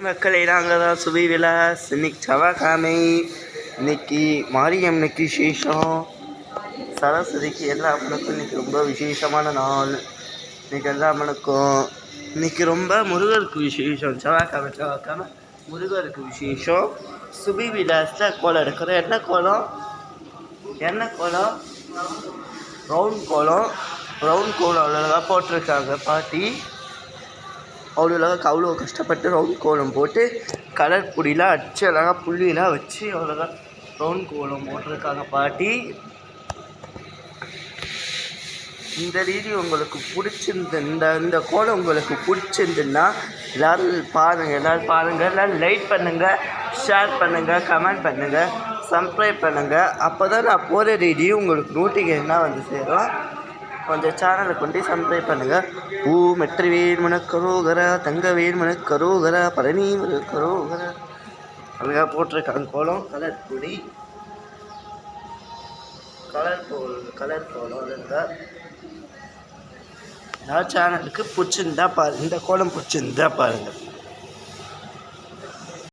மக்களை நாங்கள் தான் சுபி விலாஸ். இன்னைக்கு செவ்வாய்க்கிழமை. இன்னைக்கு மாரியம்மனுக்கு விசேஷம், சரஸ்வதிக்கு எல்லா அம்மனுக்கும் இன்னைக்கு ரொம்ப விசேஷமான நாள். இன்னைக்கு எல்லா அம்மனுக்கும் இன்னைக்கு ரொம்ப முருகருக்கு விசேஷம். செவ்வாய்க்கிழமை முருகருக்கு விசேஷம். சுபி விலாஸில் கோலம் எடுக்கிறோம். என்ன கோலம்? ரவுண்ட் கோலம். அவ்வளோதான் போட்டிருக்காங்க பாட்டி. அவ்வளோ கஷ்டப்பட்டு ரவுண்ட் கோலம் போட்டு கலர் பொடியெலாம் அடித்து அழகாக புள்ளியெலாம் வச்சு அவ்வளோதான் ரவுண்ட் கோலம் போட்டிருக்காங்க பாட்டி. இந்த ரீதி உங்களுக்கு இந்த கோலம் உங்களுக்கு பிடிச்சிருந்துன்னா எல்லோரும் பாருங்கள். எல்லோரும் லைக் பண்ணுங்கள், ஷேர் பண்ணுங்கள், கமெண்ட் பண்ணுங்கள், சப்ஸ்கிரைப் பண்ணுங்கள். அப்போ தான் நான் போகிற ரீதியும் உங்களுக்கு நோட்டிஃபிகேஷனாக வந்து சேரும். கொஞ்சம் சேனலை கொண்டு சப்ஸ்கிரைப் பண்ணுங்கள். மெட்ரிவேல் மனக்கரோகர, தங்கவேல் மனக்கரோகர, பழனி மனக்கரோகர. அழகாக போட்டிருக்காங்க கோலம். கலர் பொடி, கலர் கோலம் இருந்தால் சேனலுக்கு பிடிச்சிருந்தா பாருங்கள். இந்த கோலம் பிடிச்சிருந்தா பாருங்கள்.